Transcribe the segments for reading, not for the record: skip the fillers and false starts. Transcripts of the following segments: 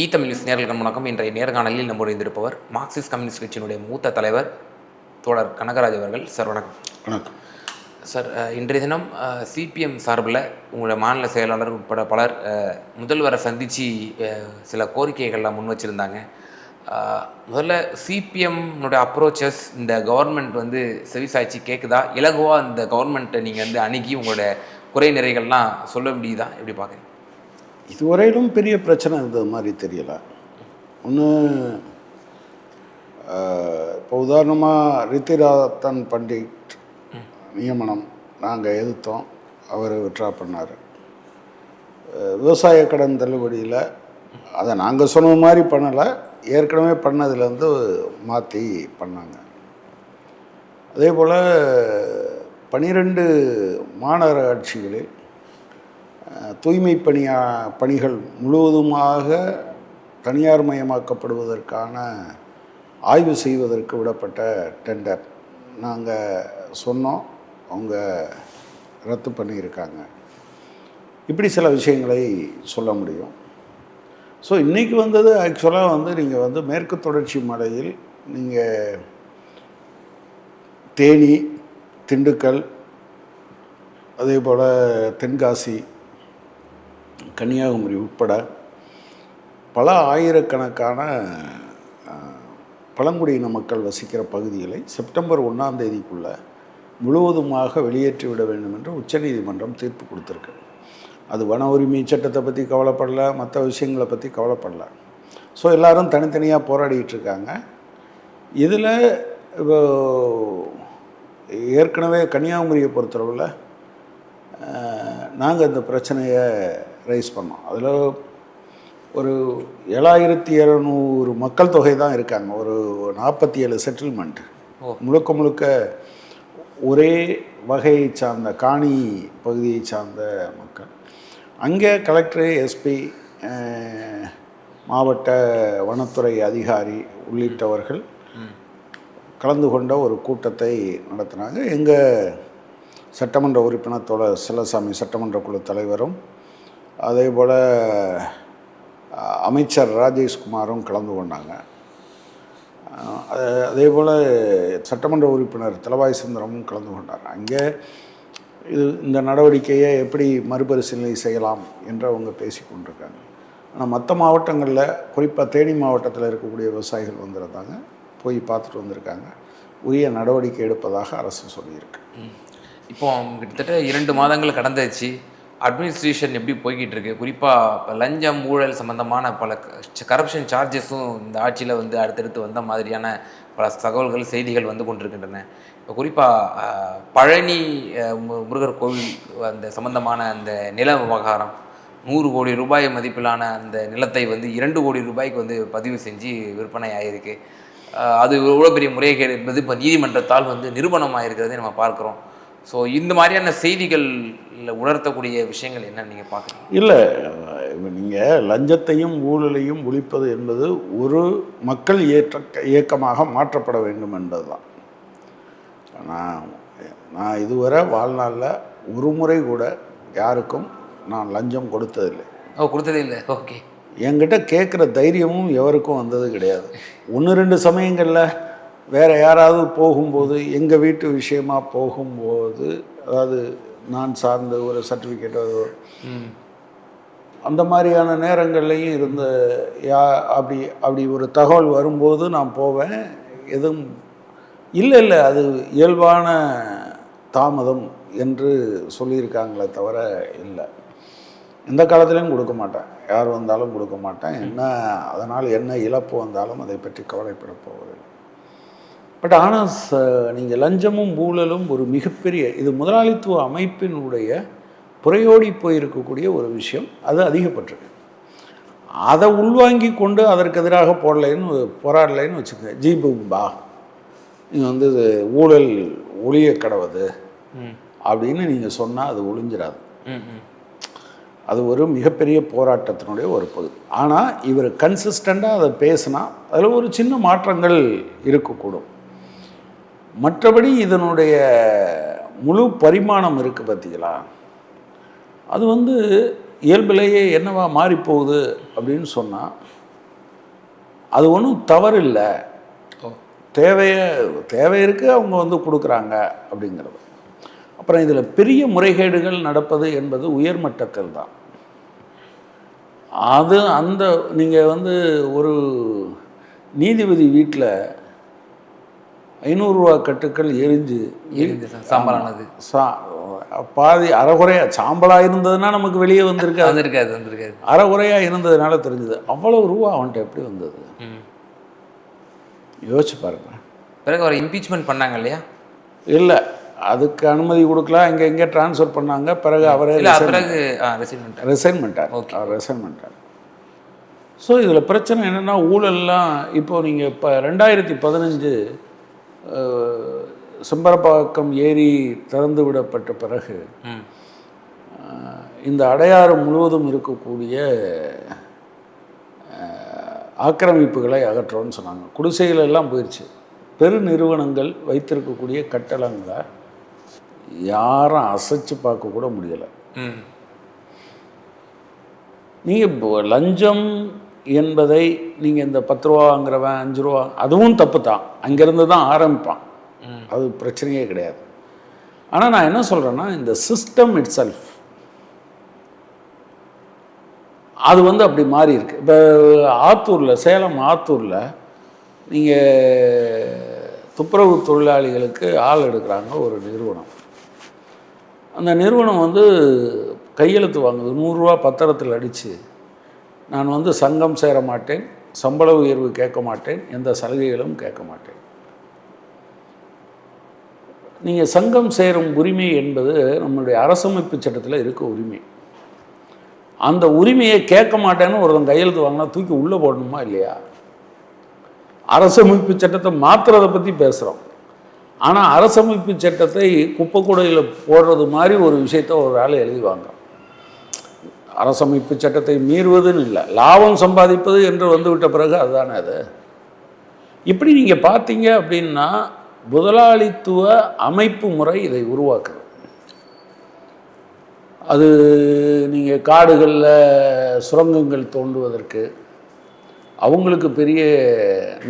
Tamil news நேயர்களுக்கு வணக்கம். இன்றைய நேர்காணலில் நம்முடைய இருப்பவர் மார்க்சிஸ்ட் கம்யூனிஸ்ட் கட்சியினுடைய மூத்த தலைவர் தோழர் கனகராஜ் அவர்கள். சார் வணக்கம். வணக்கம் சார். இன்றைய தினம் சிபிஎம் சார்பில் உங்களுடைய மாநில செயலாளர் உட்பட பலர் முதல்வரை சந்தித்து சில கோரிக்கைகள்லாம் முன் வச்சுருந்தாங்க. முதல்ல சிபிஎம்னுடைய அப்ரோச்சஸ் இந்த கவர்மெண்ட் செவிசாய்ச்சி கேட்குதா, இலகுவாக இந்த கவர்மெண்ட்டை நீங்கள் அணுகி உங்களோட குறை நிறைகள்லாம் சொல்ல முடியுதா, எப்படி பார்க்குறீங்க? இதுவரையிலும் பெரிய பிரச்சனை இருந்தது மாதிரி தெரியல. ஒன்று, இப்போ உதாரணமாக ரித்திராத்தன் பண்டிட் நியமனம் நாங்கள் எதிர்த்தோம், அவர் விட்ரா பண்ணார். விவசாய கடன் தள்ளுபடியில் அதை நாங்கள் சொன்ன மாதிரி பண்ணலை, ஏற்கனவே பண்ணதுலேருந்து மாற்றி பண்ணாங்க. அதே போல் 12 மாநகராட்சிகளில் தூய்மை பணிகள் முழுவதுமாக தனியார் மயமாக்கப்படுவதற்கான ஆய்வு செய்வதற்கு விடப்பட்ட டெண்டர் நாங்கள் சொன்னோம், அவங்க ரத்து பண்ணியிருக்காங்க. இப்படி சில விஷயங்களை சொல்ல முடியும். ஸோ இன்றைக்கி வந்தது ஆக்சுவலாக நீங்கள் மேற்கு தொடர்ச்சி மலையில் நீங்கள் தேனி, திண்டுக்கல், அதே போல் தென்காசி, கன்னியாகுமரி உட்பட பல ஆயிரக்கணக்கான பழங்குடியின மக்கள் வசிக்கிற பகுதிகளை செப்டம்பர் 1ஆம் தேதிக்குள்ளே முழுவதுமாக வெளியேற்றி விட வேண்டும் என்று உச்சநீதிமன்றம் தீர்ப்பு கொடுத்துருக்கு. அது வன உரிமை சட்டத்தை பற்றி கவலைப்படலை, மற்ற விஷயங்களை பற்றி கவலைப்படலை. ஸோ எல்லோரும் தனித்தனியாக போராடிட்டு இருக்காங்க. இதில் இப்போ ஏற்கனவே கன்னியாகுமரியை பொறுத்தளவில் நாங்கள் இந்த பிரச்சனையை ரைஸ் பண்ணோம். அதில் ஒரு 7200 மக்கள் தொகை தான் இருக்காங்க. ஒரு 47 செட்டில்மெண்ட், முழுக்க ஒரே வகையை சார்ந்த காணி பகுதியை சார்ந்த மக்கள். அங்கே கலெக்டர், எஸ்பி, மாவட்ட வனத்துறை அதிகாரி உள்ளிட்டவர்கள் கலந்து கொண்ட ஒரு கூட்டத்தை நடத்தினாங்க. எங்கள் சட்டமன்ற உறுப்பினர் தோழர் செல்லசாமி சட்டமன்ற குழு தலைவரும், அதே போல் அமைச்சர் ராஜேஷ்குமாரும் கலந்து கொண்டாங்க. அதே போல் சட்டமன்ற உறுப்பினர் தலவாய் சுந்தரமும் கலந்து கொண்டாங்க. அங்கே இந்த நடவடிக்கையை எப்படி மறுபரிசீலனை செய்யலாம் என்று அவங்க பேசி கொண்டிருக்காங்க. ஆனால் மற்ற மாவட்டங்களில், குறிப்பாக தேனி மாவட்டத்தில் இருக்கக்கூடிய விவசாயிகள் வந்திருந்தாங்க, போய் பார்த்துட்டு வந்திருக்காங்க. உரிய நடவடிக்கை எடுப்பதாக அரசு சொல்லியிருக்கு. இப்போ கிட்டத்தட்ட 2 மாதங்கள் கடந்துச்சு. அட்மினிஸ்ட்ரேஷன் எப்படி போய்கிட்டு இருக்கு? குறிப்பாக லஞ்சம், ஊழல் சம்மந்தமான பல கரப்ஷன் சார்ஜஸும் இந்த ஆட்சியில் அடுத்தடுத்து வந்த மாதிரியான பல தகவல்கள், செய்திகள் கொண்டிருக்கின்றன. இப்போ குறிப்பாக பழனி முருகர் கோவில் அந்த சம்மந்தமான அந்த நில விவகாரம், 100 கோடி ரூபாய் மதிப்பிலான அந்த நிலத்தை 2 கோடி ரூபாய்க்கு பதிவு செஞ்சு விற்பனை ஆகிருக்கு. அது எவ்வளோ பெரிய முறைகேடு என்பது இப்போ நீதிமன்றத்தால் நிரூபணம் ஆகிருக்கிறதே நம்ம பார்க்குறோம். ஸோ இந்த மாதிரியான செய்திகள் உணர்த்தக்கூடிய விஷயங்கள் என்ன நீங்கள் பார்க்குறீங்க? இல்லை, நீங்கள் லஞ்சத்தையும் ஊழலையும் ஒழிப்பது என்பது ஒரு மக்கள் இயக்கமாக மாற்றப்பட வேண்டும் என்பது தான். நான் இதுவரை வாழ்நாளில் ஒரு முறை கூட யாருக்கும் நான் லஞ்சம் கொடுத்ததில்லை. கொடுத்ததே இல்லை. ஓகே. என்கிட்ட கேட்குற தைரியமும் எவருக்கும் வந்தது கிடையாது. 1-2 சமயங்களில் வேறு யாராவது போகும்போது, எங்கள் வீட்டு விஷயமாக போகும்போது, அதாவது நான் சார்ந்த ஒரு சர்டிஃபிகேட் அந்த மாதிரியான நேரங்கள்லையும் இருந்த அப்படி ஒரு தகவல் வரும்போது நான் போவேன். எதுவும் இல்லை அது இயல்பான தாமதம் என்று சொல்லியிருக்காங்களே தவிர இல்லை, எந்த காலத்துலேயும் கொடுக்க மாட்டேன். யார் வந்தாலும் கொடுக்க மாட்டேன். அதனால் என்ன இழப்பு வந்தாலும் அதை பற்றி கவலைப்பட போவதில்லை. பட் ஆனால் நீங்கள் லஞ்சமும் ஊழலும் ஒரு மிகப்பெரிய, இது முதலாளித்துவ அமைப்பினுடைய புறையோடி போயிருக்கக்கூடிய ஒரு விஷயம். அது அதிகப்பட்டிருக்கு. அதை உள்வாங்கி கொண்டு அதற்கு எதிராக போராடலைன்னு வச்சுக்கோங்க. ஜீபும்பா நீங்கள் ஊழல் ஒழிய கடவுது அப்படின்னு நீங்கள் சொன்னால் அது ஒழிஞ்சிடாது. அது ஒரு மிகப்பெரிய போராட்டத்தினுடைய ஒரு பகுதி. ஆனால் இவர் கன்சிஸ்டண்ட்டாக அதை பேசினா அதில் ஒரு சின்ன மாற்றங்கள் இருக்கக்கூடும். மற்றபடி இதனுடைய முழு பரிமாணம் இருக்குது பார்த்தீங்களா, அது இயல்பிலேயே என்னவா மாறிப்போகுது அப்படின்னு சொன்னால், அது ஒன்றும் தவறு இல்லை. தேவை இருக்குது, அவங்க வந்து கொடுக்குறாங்க அப்படிங்கிறது. அப்புறம் இதில் பெரிய முறைகேடுகள் நடப்பது என்பது உயர்மட்டத்தில் தான். அது அந்த நீங்கள் வந்து ஒரு நீதிபதி வீட்டில் 500 ரூபா கட்டுக்கள் எரிஞ்சு சாம்பலானது, பாதி அரைகுறையாக சாம்பலாக இருந்ததுன்னா நமக்கு வெளியே வந்திருக்காது. அரைகுறையாக இருந்ததுனால தெரிஞ்சது. அவ்வளவு ரூபா அவன்கிட்ட எப்படி வந்தது யோசிச்சு பாருங்க. பிறகு அவர் இம்பீச்மெண்ட் பண்ணாங்க இல்லையா? இல்லை, அதுக்கு அனுமதி கொடுக்கலாம், எங்கே ட்ரான்ஸ்ஃபர் பண்ணாங்க. பிறகு அவரே ரிசைன் பண்ணிட்டார். ஸோ இதில் பிரச்சனை என்னென்னா, ஊழல்லாம் இப்போது நீங்கள் இப்போ 2015 செம்பரப்பாக்கம் ஏரி திறந்து விடப்பட்ட பிறகு இந்த அடையாறு முழுவதும் இருக்கக்கூடிய ஆக்கிரமிப்புகளை அகற்றோன்னு சொன்னாங்க. குடிசைகள் எல்லாம் போயிடுச்சு. பெரு நிறுவனங்கள் வைத்திருக்கக்கூடிய கட்டடங்களை யாரும் அசைச்சு பார்க்க கூட முடியலை. நீங்கள் லஞ்சம் என்பதை நீங்கள் இந்த 10 ரூபாங்கிறவன் 5 ரூபா, அதுவும் தப்பு தான், அங்கேருந்து தான் ஆரம்பிப்பான், அது பிரச்சனையே கிடையாது. ஆனால் நான் என்ன சொல்கிறேன்னா, இந்த சிஸ்டம் இட் செல்ஃப் அது வந்து அப்படி மாறி இருக்கு. இப்போ ஆத்தூரில், சேலம் ஆத்தூரில் நீங்கள் துப்புரவு தொழிலாளிகளுக்கு ஆள் எடுக்கிறாங்க ஒரு நிறுவனம். அந்த நிறுவனம் வந்து கையெழுத்து வாங்குது, 100 ரூபா பத்திரத்தில் அடித்து, நான் வந்து சங்கம் சேர மாட்டேன், சம்பள உயர்வு கேட்க மாட்டேன், எந்த சலுகைகளும் கேட்க மாட்டேன். நீங்கள் சங்கம் சேரும் உரிமை என்பது நம்மளுடைய அரசமைப்பு சட்டத்தில் இருக்க உரிமை. அந்த உரிமையை கேட்க மாட்டேன்னு ஒருத்தன் கையெழுத்து வாங்கினா தூக்கி உள்ளே போடணுமா இல்லையா? அரசமைப்பு சட்டத்தை மாற்றுறதை பற்றி பேசுகிறோம். ஆனால் அரசமைப்பு சட்டத்தை குப்பை கூடையில் போடுறது மாதிரி ஒரு விஷயத்த ஒரு ஆள் எழுதி வாங்குறோம். அரசமைப்பு சட்டத்தை மீறுவதுன்னு இல்லை, லாபம் சம்பாதிப்பது என்று வந்துவிட்ட பிறகு அதுதானே அது. இப்படி நீங்கள் பார்த்தீங்க அப்படின்னா முதலாளித்துவ அமைப்பு முறை இதை உருவாக்குது. அது நீங்கள் காடுகளில் சுரங்கங்கள் தோண்டுவதற்கு, அவங்களுக்கு பெரிய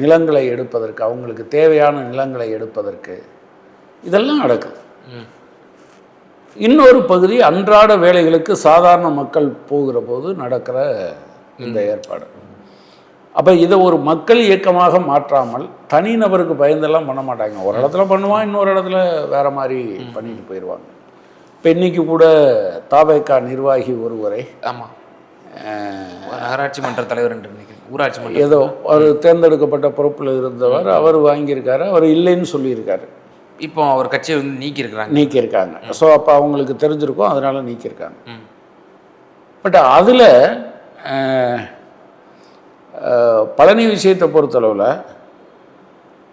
நிலங்களை எடுப்பதற்கு, அவங்களுக்கு தேவையான நிலங்களை எடுப்பதற்கு இதெல்லாம் நடக்குது. இன்னொரு பகுதி அன்றாட வேலைகளுக்கு சாதாரண மக்கள் போகிற போது நடக்கிற இந்த ஏற்பாடு. அப்போ இதை ஒரு மக்கள் இயக்கமாக மாற்றாமல் தனிநபருக்கு பயந்தெல்லாம் பண்ண மாட்டாங்க. ஒரு இடத்துல பண்ணுவான், இன்னொரு இடத்துல வேறு மாதிரி பண்ணிட்டு போயிடுவாங்க. இப்போ இன்றைக்கி கூட தாவேகா நிர்வாகி ஒருவரை, ஆமாம், நகராட்சி மன்ற தலைவர் என்று ஊராட்சி மன்ற ஏதோ அவர் தேர்ந்தெடுக்கப்பட்ட பொறுப்பில் இருந்தவர், அவர் வாங்கியிருக்காரு, அவர் இல்லைன்னு சொல்லியிருக்காரு. இப்போ அவர் கட்சியை வந்து நீக்கியிருக்காங்க. ஸோ அப்போ அவங்களுக்கு தெரிஞ்சிருக்கும், அதனால் நீக்கியிருக்காங்க. பட் அதில் பழனி விஷயத்தை பொறுத்தளவில்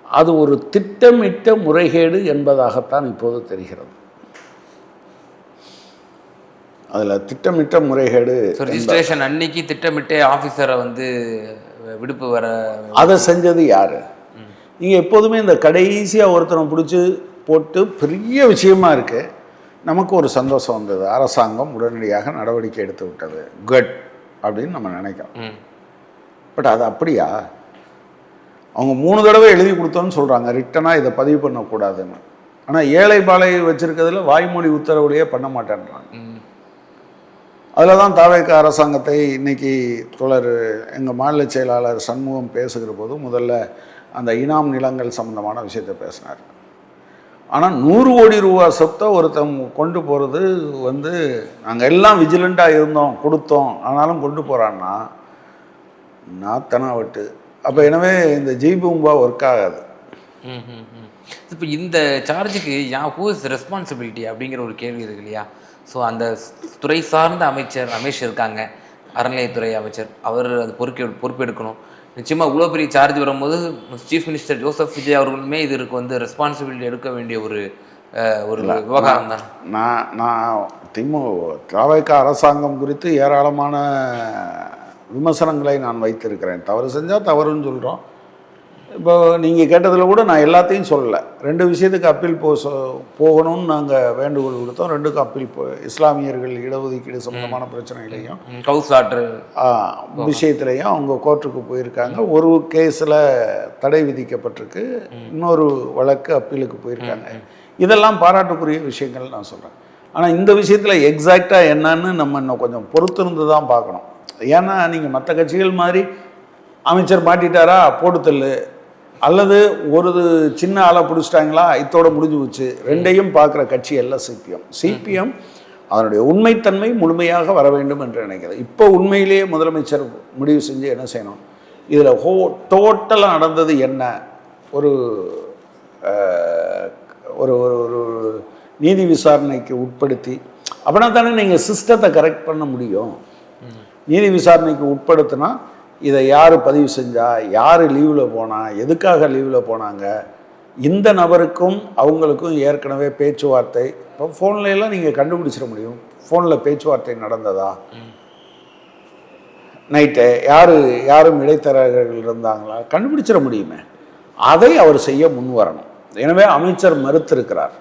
அது ஒரு திட்டமிட்ட முறைகேடு என்பதாகத்தான் இப்போது தெரிகிறது. அதில் திட்டமிட்ட முறைகேடு, ரெஜிஸ்ட்ரேஷன் அன்னைக்கு திட்டமிட்டே ஆஃபீஸரை வந்து விடுப்பு வர, அதை செஞ்சது யார்? நீங்கள் எப்போதுமே இந்த கடைசியாக ஒருத்தனை பிடிச்சி போட்டு பெரிய விஷயமா இருக்குது, நமக்கு ஒரு சந்தோஷம் வந்தது, அரசாங்கம் உடனடியாக நடவடிக்கை எடுத்து விட்டது, குட் அப்படின்னு நம்ம நினைக்கிறோம். பட் அது அப்படியா? அவங்க 3 தடவை எழுதி கொடுத்தோன்னு சொல்கிறாங்க, ரிட்டனாக இதை பதிவு பண்ணக்கூடாதுன்னு. ஆனால் ஏழை பாலை வச்சுருக்கிறதுல வாய்மொழி உத்தரவுலையே பண்ண மாட்டேன்றாங்க. அதில் தான் தாவேகா அரசாங்கத்தை இன்றைக்கி எங்கள் மாநில செயலாளர் சண்முகம் பேசுகிற போது முதல்ல அந்த இனாம் நிலங்கள் சம்மந்தமான விஷயத்தை பேசினார். ஆனால் 100 கோடி ரூபா சொத்தை ஒருத்தவங்க கொண்டு போகிறது வந்து, நாங்கள் எல்லாம் விஜிலண்ட்டாக இருந்தோம், கொடுத்தோம், ஆனாலும் கொண்டு போகிறான்னா நாத்தனாவட்டு. அப்போ எனவே இந்த ஜெய்பூம்பா ஒர்க் ஆகாது. இப்போ இந்த சார்ஜுக்கு ஹூ இஸ் ரெஸ்பான்சிபிலிட்டி அப்படிங்கிற ஒரு கேள்வி இருக்கு இல்லையா? ஸோ அந்த துறை சார்ந்த அமைச்சர் ரமேஷ் இருக்காங்க, அறநிலையத்துறை அமைச்சர், அவர் அது பொறுப்பெடுக்கணும். நிச்சயமாக இவ்வளோ பெரிய சார்ஜ் வரும்போது சீஃப் மினிஸ்டர் ஜோசப் விஜய் அவர்களுமே இதற்கு வந்து ரெஸ்பான்சிபிலிட்டி எடுக்க வேண்டிய ஒரு விவகாரம் தான். நான் தாவேகா அரசாங்கம் குறித்து ஏராளமான விமர்சனங்களை நான் வைத்திருக்கிறேன். தவறு செஞ்சால் தவறுன்னு சொல்கிறோம், இப்போ நீங்கள் கேட்டதில் கூட நான் எல்லாத்தையும் சொல்லலை. 2 விஷயத்துக்கு அப்பீல் போகணும்னு நாங்கள் வேண்டுகோள் கொடுத்தோம். 2க்கும் அப்பீல் இஸ்லாமியர்கள் இடஒதுக்கீடு சம்பந்தமான பிரச்சனைகளையும் கவுசாற்று விஷயத்துலையும் அவங்க கோர்ட்டுக்கு போயிருக்காங்க. ஒரு கேஸில் தடை விதிக்கப்பட்டிருக்கு, இன்னொரு வழக்கு அப்பீலுக்கு போயிருக்காங்க. இதெல்லாம் பாராட்டுக்குரிய விஷயங்கள் நான் சொல்கிறேன். ஆனால் இந்த விஷயத்தில் எக்ஸாக்டாக என்னன்னு நம்ம இன்னும் கொஞ்சம் பொறுத்திருந்து தான் பார்க்கணும். ஏன்னா நீங்கள் மற்ற கட்சிகள் மாதிரி அமைச்சர் மாட்டிட்டாரா போட்டுத்தள்ளு, அல்லது ஒரு சின்ன ஆளை பிடிச்சிட்டாங்களா இதோட முடிஞ்சு போச்சு, 2ஐயும் பார்க்குற கட்சி எல்லாம் சிபிஎம் அதனுடைய உண்மைத்தன்மை முழுமையாக வர வேண்டும் என்று நினைக்கிறேன். இப்போ உண்மையிலேயே முதலமைச்சர் முடிவு செஞ்சு என்ன செய்யணும், இதில் டோட்டலாக நடந்தது என்ன, ஒரு ஒரு ஒரு நீதி விசாரணைக்கு உட்படுத்தி, அப்படின்னா தானே நீங்கள் சிஸ்டத்தை கரெக்ட் பண்ண முடியும். நீதி விசாரணைக்கு உட்படுத்தினா இதை யார் பதிவு செஞ்சா, யார் லீவில் போனா, எதுக்காக லீவில் போனாங்க, இந்த நபருக்கும் அவங்களுக்கும் ஏற்கனவே பேச்சுவார்த்தை, இப்போ ஃபோன்லாம் நீங்கள் கண்டுபிடிச்சிட முடியும். ஃபோனில் பேச்சுவார்த்தை நடந்ததா, நைட்டு யாரும் இடைத்தரகர்கள் இருந்தாங்களா கண்டுபிடிச்சிட முடியுமே. அதை அவர் செய்ய முன் வரணும். எனவே அமைச்சர் மறுத்திருக்கிறார்.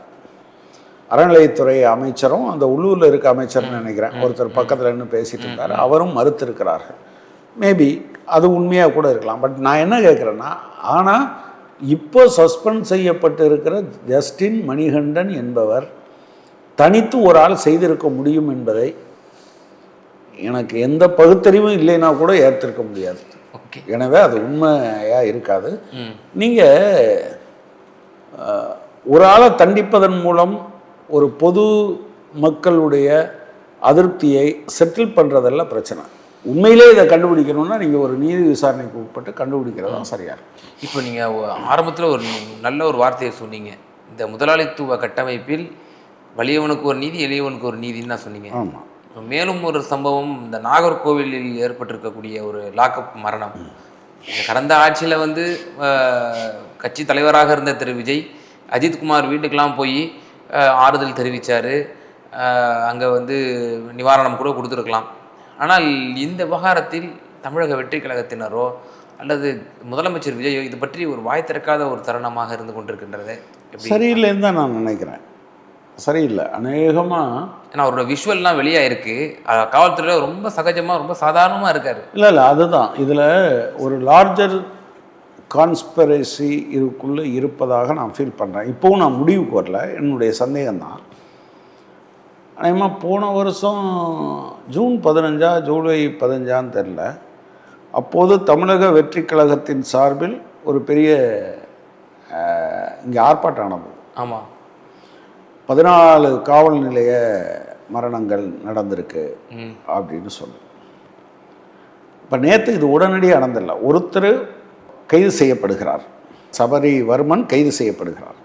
அறநிலையத்துறை அமைச்சரும் அந்த உள்ளூரில் இருக்க அமைச்சர்னு நினைக்கிறேன், ஒருத்தர் பக்கத்தில் நின்று பேசிட்டு இருந்தார், அவரும் மறுத்திருக்கிறார்கள். மேபி அது உண்மையாக கூட இருக்கலாம். பட் நான் என்ன கேட்குறேன்னா, ஆனால் இப்போ சஸ்பெண்ட் செய்யப்பட்டு இருக்கிற ஜஸ்டின் மணிகண்டன் என்பவர் தனித்து ஒரு ஆள் செய்திருக்க முடியும் என்பதை எனக்கு எந்த பகுத்தறிவும் இல்லைன்னா கூட ஏற்றிருக்க முடியாது. எனவே அது உண்மையாக இருக்காது. நீங்கள் ஒரு ஆளை தண்டிப்பதன் மூலம் ஒரு பொது மக்களுடைய அதிருப்தியை செட்டில் பண்ணுறதெல்லாம் பிரச்சனை. உண்மையிலே இதை கண்டுபிடிக்கணும்னா நீங்கள் ஒரு நீதி விசாரணைக்கு உட்பட்டு கண்டுபிடிக்கிறது தான் சரியாக இருக்கும். இப்போ நீங்கள் ஆரம்பத்தில் ஒரு நல்ல ஒரு வார்த்தையை சொன்னீங்க, இந்த முதலாளித்துவ கட்டமைப்பில் வலியவனுக்கு ஒரு நீதி, எளியவனுக்கு ஒரு நீதின்னு தான் சொன்னீங்க. ஆமாம். மேலும் ஒரு சம்பவம், இந்த நாகர்கோவிலில் ஏற்பட்டிருக்கக்கூடிய ஒரு லாக்அப் மரணம். கடந்த ஆட்சியில் வந்து கட்சி தலைவராக இருந்த திரு விஜய் அஜித்குமார் வீட்டுக்கெலாம் போய் ஆறுதல் தெரிவித்தார், அங்கே வந்து நிவாரணம் கூட கொடுத்துருக்கலாம். ஆனால் இந்த விவகாரத்தில் தமிழக வெற்றி கழகத்தினரோ அல்லது முதலமைச்சர் விஜயோ இது பற்றி ஒரு வாய் திறக்காத ஒரு தருணமாக இருந்து கொண்டிருக்கின்றது. சரியில்லைன்னு தான் நான் நினைக்கிறேன். சரியில்லை அநேகமாக. ஏன்னா அவரோட விஷுவல்லாம் வெளியாயிருக்கு, காவல்துறையில் ரொம்ப சகஜமாக ரொம்ப சாதாரணமாக இருக்கார். இல்லை அதுதான் இதில் ஒரு லார்ஜர் கான்ஸ்பிரசி இதுக்குள்ளே இருப்பதாக நான் ஃபீல் பண்ணுறேன். இப்போவும் நான் முடிவுக்கு வரல, என்னுடைய சந்தேகம்தான். அதேமாதிரி போன வருஷம் ஜூன் 15 ஜூலை 15 தெரில, அப்போது தமிழக வெற்றி கழகத்தின் சார்பில் ஒரு பெரிய இங்கே ஆர்ப்பாட்டம் நடந்தது. ஆமாம், 14 காவல் நிலைய மரணங்கள் நடந்திருக்கு அப்படின்னு சொல்லி. இப்போ நேற்று இது உடனடியாக நடந்தில்லை. ஒருத்தர் கைது செய்யப்படுகிறார், சபரிவர்மன் கைது செய்யப்படுகிறார்.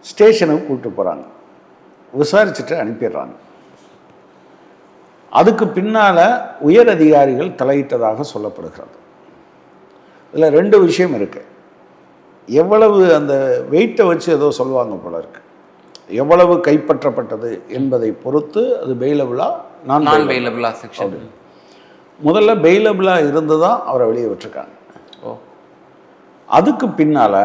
ஸ்டேஷனுக்கு கூப்பிட்டு போகிறாங்க, விசாரிச்சுட்டு அனுப்பிடுறாங்க. அதுக்கு பின்னால் உயர் அதிகாரிகள் தலையிட்டதாக சொல்லப்படுகிறது. இதில் 2 விஷயம் இருக்குது. எவ்வளவு அந்த வெயிட்டை வச்சு ஏதோ சொல்லுவாங்க போல இருக்கு, எவ்வளவு கைப்பற்றப்பட்டது என்பதை பொறுத்து அது பெயிலபிளா நான் பெயிலபிளா செக்ஷன். முதல்ல பெயிலபிளாக இருந்து தான் அவரை வெளியே விட்டுருக்காங்க. அதுக்கு பின்னால்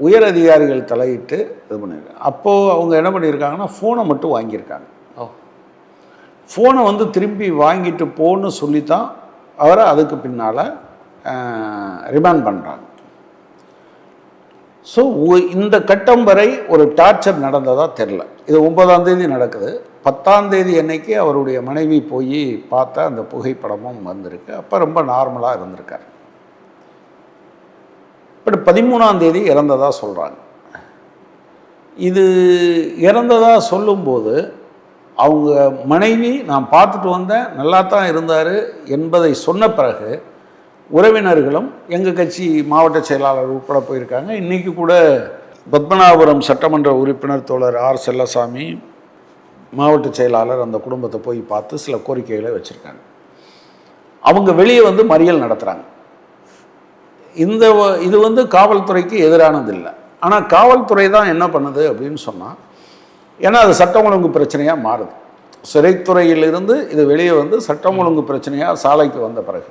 உயர் அதிகாரிகள் தலையிட்டு இது பண்ணியிருக்காங்க. அப்போது அவங்க என்ன பண்ணியிருக்காங்கன்னா ஃபோனை மட்டும் வாங்கியிருக்காங்க. ஃபோனை வந்து திரும்பி வாங்கிட்டு போன்னு சொல்லித்தான் அவரை அதுக்கு பின்னால் ரிமாண்ட் பண்ணுறாங்க. ஸோ இந்த கட்டம் வரை ஒரு டார்ச்சர் நடந்ததாக தெரில. இது 9ஆம் தேதி நடக்குது. 10ஆம் தேதி அன்னைக்கு அவருடைய மனைவி போய் பார்த்தா அந்த புகைப்படமும் வந்திருக்கு. அப்போ ரொம்ப நார்மலாக இருந்திருக்கார். பட் 13ஆம் தேதி இறந்ததாக சொல்கிறாங்க. இது இறந்ததாக சொல்லும்போது அவங்க மனைவி நான் பார்த்துட்டு வந்தேன், நல்லா தான் இருந்தார் என்பதை சொன்ன பிறகு உறவினர்களும் எங்கள் கட்சி மாவட்ட செயலாளர் உட்பட போயிருக்காங்க. இன்றைக்கி கூட பத்மநாபபுரம் சட்டமன்ற உறுப்பினர் தோழர் ஆர் செல்லசாமி மாவட்ட செயலாளர் அந்த குடும்பத்தை போய் பார்த்து சில கோரிக்கைகளை வச்சுருக்காங்க. அவங்க வெளியே வந்து மறியல் நடத்துகிறாங்க. இது வந்து காவல்துறைக்கு எதிரானது இல்லை. ஆனால் காவல்துறை தான் என்ன பண்ணுது அப்படின்னு சொன்னால், ஏன்னா அது சட்டம் ஒழுங்கு பிரச்சனையாக மாறுது. சிறைத்துறையிலிருந்து இது வெளியே வந்து சட்டம் ஒழுங்கு பிரச்சனையாக சாலைக்கு வந்த பிறகு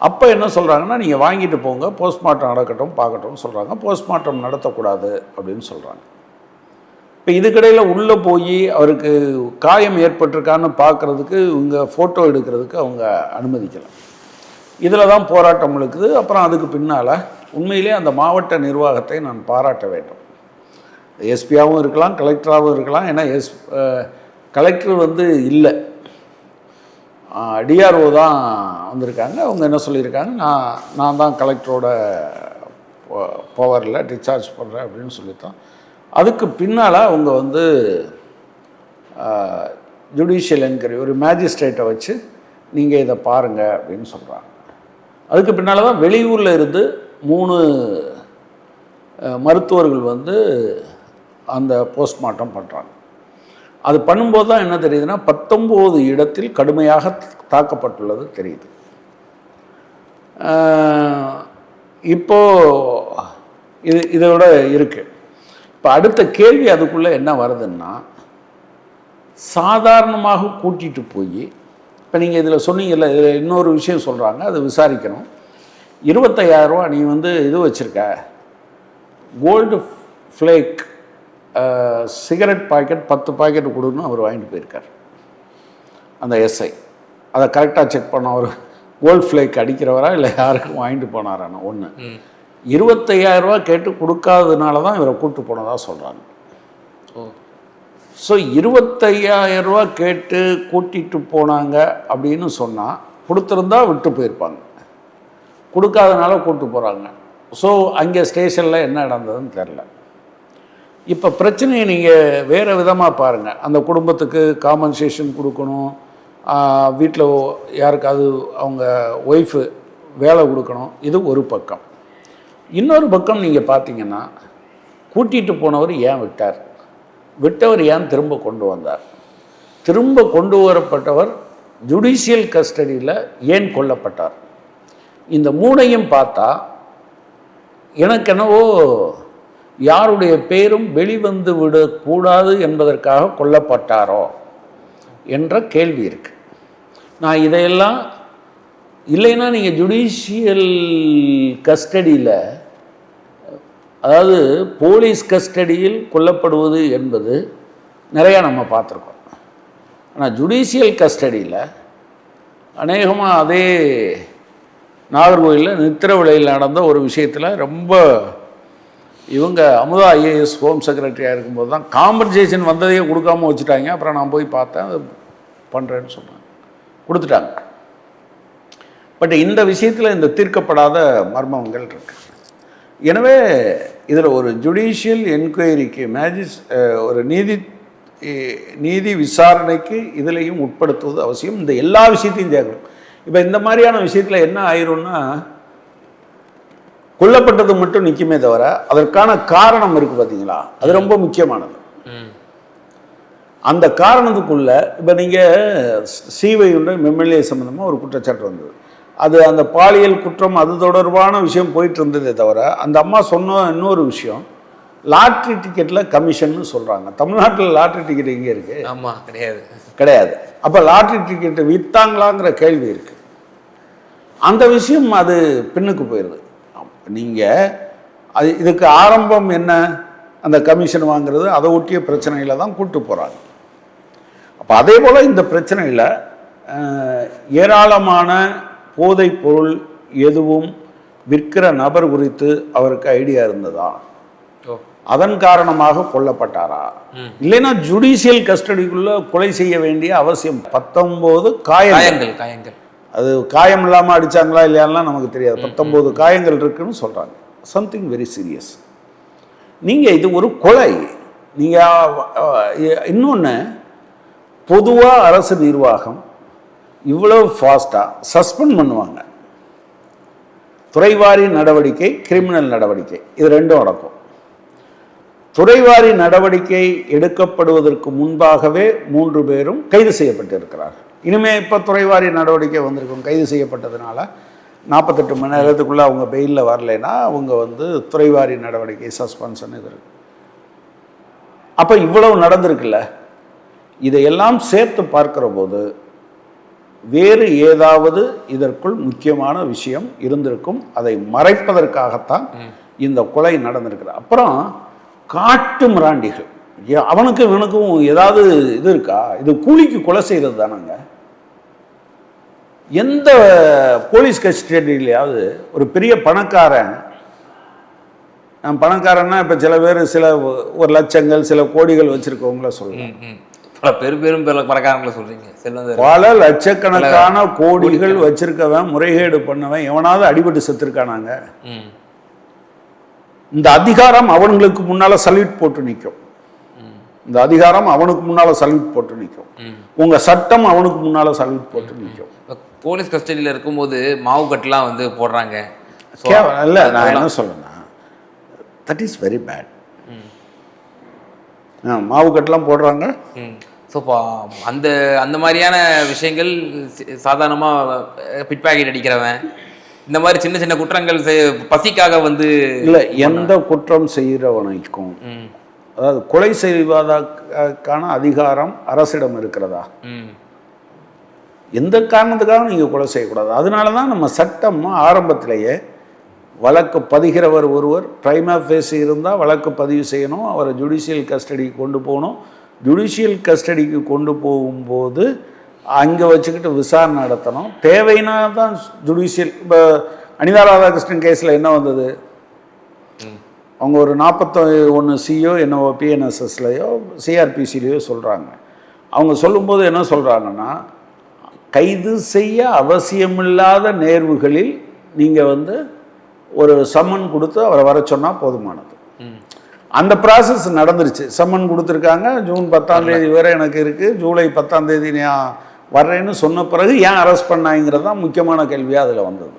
அப்போ என்ன சொல்கிறாங்கன்னா, நீங்கள் வாங்கிட்டு போங்க, போஸ்ட்மார்ட்டம் நடக்கட்டும் பார்க்கட்டும்னு சொல்கிறாங்க. போஸ்ட்மார்ட்டம் நடத்தக்கூடாது அப்படின்னு சொல்கிறாங்க. இப்போ இதுக்கிடையில் உள்ளே போய் அவருக்கு காயம் ஏற்பட்டிருக்கான்னு பார்க்குறதுக்கு இவங்க ஃபோட்டோ எடுக்கிறதுக்கு அவங்க அனுமதிக்கலாம். இதில் தான் போராட்டம் இருக்குது. அப்புறம் அதுக்கு பின்னால் உண்மையிலே அந்த மாவட்ட நிர்வாகத்தை நான் பாராட்ட வேண்டும். எஸ்பியாகவும் இருக்கலாம், கலெக்டராகவும் இருக்கலாம். ஏன்னா கலெக்டர் வந்து இல்லை, டிஆர்ஓ தான் வந்திருக்காங்க. அவங்க என்ன சொல்லியிருக்காங்க, நான் தான் கலெக்டரோட பவரில் டிஸ்சார்ஜ் பண்ணுறேன் அப்படின்னு சொல்லித்தான். அதுக்கு பின்னால் அவங்க வந்து ஜுடிஷியல் என்கொயரி ஒரு மேஜிஸ்ட்ரேட்டை வச்சு நீங்கள் இதை பாருங்கள் அப்படின்னு சொல்கிறாங்க. அதுக்கு பின்னால் தான் வெளியூரில் இருந்து 3 மருத்துவர்கள் வந்து அந்த போஸ்ட்மார்ட்டம் பண்ணுறாங்க. அது பண்ணும்போது தான் என்ன தெரியுதுன்னா 19 இடத்தில் கடுமையாக தாக்கப்பட்டுள்ளது தெரியுது. இப்போது இதோட இருக்குது. இப்போ அடுத்த கேள்வி அதுக்குள்ளே என்ன வருதுன்னா, சாதாரணமாக கூட்டிகிட்டு போய், இப்போ நீங்கள் இதில் சொன்னீங்கல்ல, இதில் இன்னொரு விஷயம் சொல்கிறாங்க, அதை விசாரிக்கணும். 25,000 ரூபா நீ வந்து இது வச்சுருக்க, Gold Flake cigarette packet 10 packet கொடுன்னு அவர் வாங்கிட்டு போயிருக்கார் அந்த எஸ்ஐ. அதை கரெக்டாக செக் பண்ண, அவர் கோல்டு ஃப்ளேக் அடிக்கிறவரா இல்லை யாருக்கும் வாங்கிட்டு போனாரான்னு. ஒன்று 25,000 ரூபா கேட்டு கொடுக்காததுனால தான் இவரை கூப்பிட்டு போனதாக சொல்கிறாங்க. ஸோ 25,000 ரூபா கேட்டு கூட்டிகிட்டு போனாங்க அப்படின்னு சொன்னால் கொடுத்துருந்தா விட்டு போயிருப்பாங்க, கொடுக்காதனால கூப்பிட்டு போகிறாங்க. ஸோ அங்கே ஸ்டேஷனில் என்ன நடந்ததுன்னு தெரில. இப்போ பிரச்சனையை நீங்கள் வேறு விதமாக பாருங்கள். அந்த குடும்பத்துக்கு காம்பன்சேஷன் கொடுக்கணும், வீட்டில் யாருக்காவது அவங்க ஒய்ஃபு வேலை கொடுக்கணும், இது ஒரு பக்கம். இன்னொரு பக்கம் நீங்கள் பார்த்தீங்கன்னா, கூட்டிகிட்டு போனவர் ஏன் விட்டார், விட்டவர் ஏன் திரும்ப கொண்டு வந்தார், திரும்ப கொண்டு வரப்பட்டவர் ஜுடிஷியல் கஸ்டடியில் ஏன் கொல்லப்பட்டார், இந்த 3ஐயும் பார்த்தா எனக்கு என்னவோ யாருடைய பேரும் வெளிவந்து விடக்கூடாது என்பதற்காக கொல்லப்பட்டாரோ என்ற கேள்வி இருக்குது. நான் இதையெல்லாம் இல்லைன்னா நீங்கள் ஜுடிஷியல் கஸ்டடியில், அதாவது போலீஸ் கஸ்டடியில் கொல்லப்படுவது என்பது நிறையா நம்ம பார்த்துருக்கோம். ஆனால் ஜுடிஷியல் கஸ்டடியில் அநேகமாக அதே நாகர்கோவிலில் நித்திரவிளையில் நடந்த ஒரு விஷயத்தில் ரொம்ப இவங்க அமுதா ஐஏஎஸ் ஹோம் செக்ரட்டரியாக இருக்கும்போது தான் காம்பன்சேஷன் வந்ததையே கொடுக்காம வச்சுட்டாங்க. அப்புறம் நான் போய் பார்த்தேன், அது பண்ணுறேன்னு சொன்னாங்க, கொடுத்துட்டாங்க. பட் இந்த விஷயத்தில் இந்த தீர்க்கப்படாத மர்மங்கள் இருக்கு. எனவே இதில் ஒரு ஜுடிஷியல் என்கொயரிக்கு ஒரு நீதி விசாரணைக்கு இதிலையும் உட்படுத்துவது அவசியம். இந்த எல்லா விஷயத்தையும் கேட்கணும். இப்போ இந்த மாதிரியான விஷயத்தில் என்ன ஆயிரும்னா, கொல்லப்பட்டது மட்டும் நிற்குமே தவிர அதற்கான காரணம் இருக்குது பார்த்தீங்களா, அது ரொம்ப முக்கியமானது. அந்த காரணத்துக்குள்ள இப்போ நீங்கள் சிவையுடைய எம்எல்ஏ சம்மந்தமாக ஒரு குற்றச்சாட்டு வந்தது, அது அந்த பாலியல் குற்றம் அது தொடர்பான விஷயம் போயிட்டு இருந்ததே தவிர, அந்த அம்மா சொன்ன இன்னொரு விஷயம் லாட்ரி டிக்கெட்டில் கமிஷன்னு சொல்கிறாங்க. தமிழ்நாட்டில் லாட்ரி டிக்கெட் எங்கே இருக்குது? ஆமாம், கிடையாது கிடையாது. அப்போ லாட்ரி டிக்கெட்டு விற்றாங்களாங்கிற கேள்வி இருக்குது. அந்த விஷயம் அது பின்னுக்கு போயிடுது. நீங்கள் இதுக்கு ஆரம்பம் என்ன, அந்த கமிஷன் வாங்குறது, அதை ஒட்டிய பிரச்சனையில் தான் கூப்பிட்டு போகிறாங்க. அப்போ அதே போல் இந்த பிரச்சனையில் ஏராளமான போதைப் பொருள் எதுவும் விற்கிற நபர் குறித்து அவருக்கு ஐடியா இருந்ததா, அதன் காரணமாக கொல்லப்பட்டாரா, இல்லைன்னா ஜுடிஷியல் கஸ்டடிக்குள்ள கொலை செய்ய வேண்டிய அவசியம். 19 காயங்கள், அது காயம் இல்லாமல் அடித்தாங்களா இல்லையாலாம் நமக்கு தெரியாது. 19 காயங்கள் இருக்குன்னு சொல்கிறாங்க. Something very serious. நீங்கள் இது ஒரு கொலை. நீங்கள் இன்னொன்று, பொதுவாக அரசு நிர்வாகம் இவ்வளவு ஃபாஸ்ட்டாக சஸ்பெண்ட் பண்ணுவாங்க. துறைவாரி நடவடிக்கை, கிரிமினல் நடவடிக்கை, இது ரெண்டும் நடக்கும். துறைவாரி நடவடிக்கை எடுக்கப்படுவதற்கு முன்பாகவே 3 பேரும் கைது செய்யப்பட்டிருக்கிறார்கள். இனிமேல் இப்போ துறைவாரி நடவடிக்கை வந்திருக்கும். கைது செய்யப்பட்டதுனால 48 மணி நேரத்துக்குள்ளே அவங்க பெயிலில் வரலைன்னா அவங்க வந்து துறைவாரி நடவடிக்கை சஸ்பென்ஷன் இது இருக்கு. அப்போ இவ்வளவு நடந்திருக்குல்ல, இதையெல்லாம் சேர்த்து பார்க்குற போது வேறு ஏதாவது இதற்குள் முக்கியமான விஷயம் இருந்திருக்கும். அதை மறைப்பதற்காகத்தான் இந்த கொலை நடந்திருக்குது. அப்புறம் காட்டு மிராண்டிகள், அவனுக்கும் இவனுக்கும் ஏதாவது இது இருக்கா? இது கூலிக்கு கொலை செய்கிறது தானங்க. எந்த போலீஸ் கஸ்டடியிலையாவது ஒரு பெரிய பணக்காரன், நான் பணக்காரன்னா இப்போ சில பேர் சில ஒரு லட்சங்கள் சில கோடிகள் வச்சிருக்கவங்கள சொல்லுவேன், பெரும் பணக்காரங்களை சொல்றீங்க, பல லட்சக்கணக்கான கோடிகள் வச்சிருக்கவன் முறைகேடு பண்ணவன் எவனாவது அடிபட்டு செத்துருக்கானாங்க? இந்த அதிகாரம் அவங்களுக்கு முன்னால சல்யூட் போட்டு நிற்கும். இந்த அதிகாரம் அவனுக்கு முன்னால சல்யூட் போட்டு நிற்கும். உங்க சட்டம் அவனுக்கு முன்னால சல்யூட் போட்டு நிற்கும். போலீஸ் கஸ்டடியில் இருக்கும்போது மாவு கட்டுலாம் வந்து போடுறாங்க. இல்லை, நான் என்ன சொல்றேன்னா, தட் இஸ் வெரி பேட். மாவு கட்டுலாம் போடுறாங்க. ஸோ அந்த அந்த மாதிரியான விஷயங்கள் சாதாரணமாக பிட் பாக்கெட் அடிக்கிறவன், இந்த மாதிரி சின்ன சின்ன குற்றங்கள் பசிக்காக வந்து இல்லை, எந்த குற்றம் செய்கிறவனுக்கும், அதாவது கொலை செய்வதற்கான அதிகாரம் அரசிடம் இருக்கிறதா? எந்த காரணத்துக்காக நீங்கள் கொலை செய்யக்கூடாது. அதனால தான் நம்ம சட்டம் ஆரம்பத்திலேயே வழக்கு பதிகிறவர் ஒருவர் பிரைமா ஃபேஸ் இருந்தால் வழக்கு பதிவு செய்யணும், அவரை ஜுடிஷியல் கஸ்டடிக்கு கொண்டு போகணும். ஜுடிஷியல் கஸ்டடிக்கு கொண்டு போகும்போது அங்கே வச்சுக்கிட்டு விசாரணை நடத்தணும். தேவைன்னா தான் ஜுடிஷியல். இப்போ அனிதா ராதாகிருஷ்ணன் கேஸில் என்ன வந்தது? அவங்க ஒரு 41 சிஓ என்னவோ பிஎன்எஸ்எஸ்லையோ சிஆர்பிசிலையோ சொல்கிறாங்க. அவங்க சொல்லும்போது என்ன சொல்கிறாங்கன்னா, கைது செய்ய அவசியமில்லாத நேர்வுகளில் நீங்கள் வந்து ஒரு சம்மன் கொடுத்து அவரை வர சொன்னால் போதுமானது. அந்த ப்ராசஸ் நடந்துருச்சு. சம்மன் கொடுத்துருக்காங்க. ஜூன் 10ஆம் தேதி வரை எனக்கு இருக்குது, ஜூலை 10ஆம் தேதி நான் வர்றேன்னு சொன்ன பிறகு ஏன் அரெஸ்ட் பண்ணாங்கிறது தான் முக்கியமான கேள்வியாக அதில் வந்தது.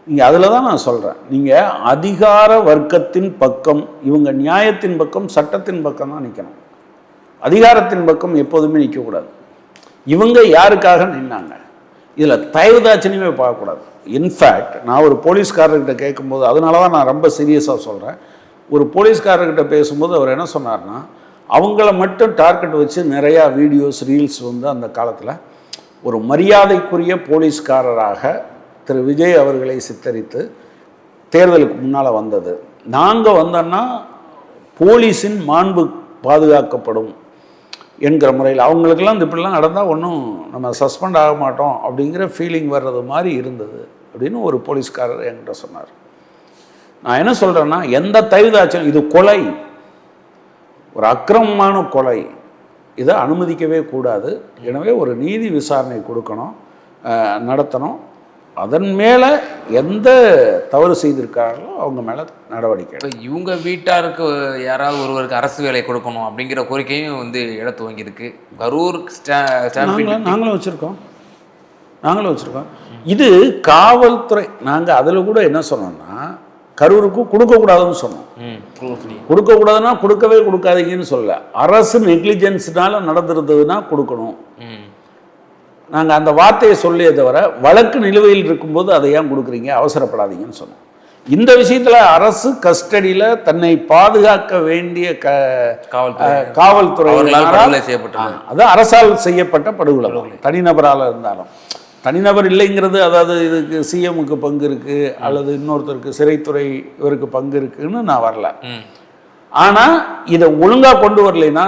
நீங்கள் அதில் தான் நான் சொல்கிறேன், நீங்கள் அதிகார வர்க்கத்தின் பக்கம், இவங்க நியாயத்தின் பக்கம் சட்டத்தின் பக்கம் தான் நிற்கணும். அதிகாரத்தின் பக்கம் எப்போதுமே நிற்கக்கூடாது. இவங்க யாருக்காக நின்னாங்க, இதில் தயவுதாட்சணியமே பார்க்கக்கூடாது. இன்ஃபேக்ட் நான் ஒரு போலீஸ்காரர்கிட்ட கேட்கும்போது, அதனால தான் நான் ரொம்ப சீரியஸாக சொல்கிறேன், ஒரு போலீஸ்காரர்கிட்ட பேசும்போது அவர் என்ன சொன்னார்னா, அவங்கள மட்டும் டார்கெட் வச்சு நிறையா வீடியோஸ் ரீல்ஸ் வந்து அந்த காலத்தில் ஒரு மரியாதைக்குரிய போலீஸ்காரராக திரு விஜய் அவர்களை சித்தரித்து தேர்தலுக்கு முன்னால் வந்தது. நாங்கள் வந்தோன்னா போலீஸின் மாண்பு பாதுகாக்கப்படும் என்கிற முறையில் அவங்களுக்கெல்லாம் இந்த இப்படிலாம் நடந்தால் ஒன்றும் நம்ம சஸ்பெண்ட் ஆக மாட்டோம் அப்படிங்கிற ஃபீலிங் வர்றது மாதிரி இருந்தது அப்படின்னு ஒரு போலீஸ்காரர் என்கிட்ட சொன்னார். நான் என்ன சொல்கிறேன்னா, எந்த தயவுதாட்சம், இது கொலை, ஒரு அக்கிரமமான கொலை, இதை அனுமதிக்கவே கூடாது. எனவே ஒரு நீதி விசாரணை கொடுக்கணும், நடத்தணும். அதன் மேலே எந்த தவறு செய்திருக்காங்களோ அவங்க மேலே நடவடிக்கை. இப்போ இவங்க வீட்டாருக்கு யாராவது ஒருவருக்கு அரசு வேலை கொடுக்கணும் அப்படிங்கிற கோரிக்கையும் வந்து எழ துவங்கியிருக்கு. கரூர் நாங்களும் வச்சுருக்கோம். இது காவல்துறை. நாங்கள் அதில் கூட என்ன சொன்னோம்னா, கரூருக்கு கொடுக்கக்கூடாதுன்னு சொன்னோம். கொடுக்கக்கூடாதுன்னா கொடுக்கவே கொடுக்காதீங்கன்னு சொல்லல, அரசு நெக்லிஜென்ஸ்னால நடந்திருந்ததுன்னா கொடுக்கணும். நாங்கள் அந்த வார்த்தையை சொல்லியே தவிர வழக்கு நிலுவையில் இருக்கும்போது அதை ஏன் கொடுக்குறீங்க, அவசரப்படாதீங்கன்னு சொன்னோம். இந்த விஷயத்தில் அரசு கஸ்டடியில் தன்னை பாதுகாக்க வேண்டிய காவல்துறை அது அரசால் செய்யப்பட்ட படுகொலை, தனிநபரால் இருந்தாலும். தனிநபர் இல்லைங்கிறது, அதாவது இதுக்கு சிஎம்முக்கு பங்கு இருக்குது அல்லது இன்னொருத்தருக்கு சிறைத்துறை இவருக்கு பங்கு இருக்குன்னு நான் வரல. ஆனால் இதை ஒழுங்காக கொண்டு வரலைன்னா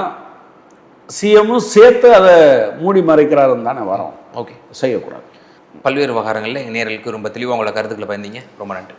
சிஎம்மும் சேர்த்து அதை மூடி மறைக்கிறாருன்னு தானே வரோம். ஓகே, செய்யக்கூடாது. பல்வேறு விவகாரங்களில் நேயர்களுக்கு ரொம்ப தெளிவாக உங்களோட கருத்துக்களை பயந்தீங்க. ரொம்ப நன்றி.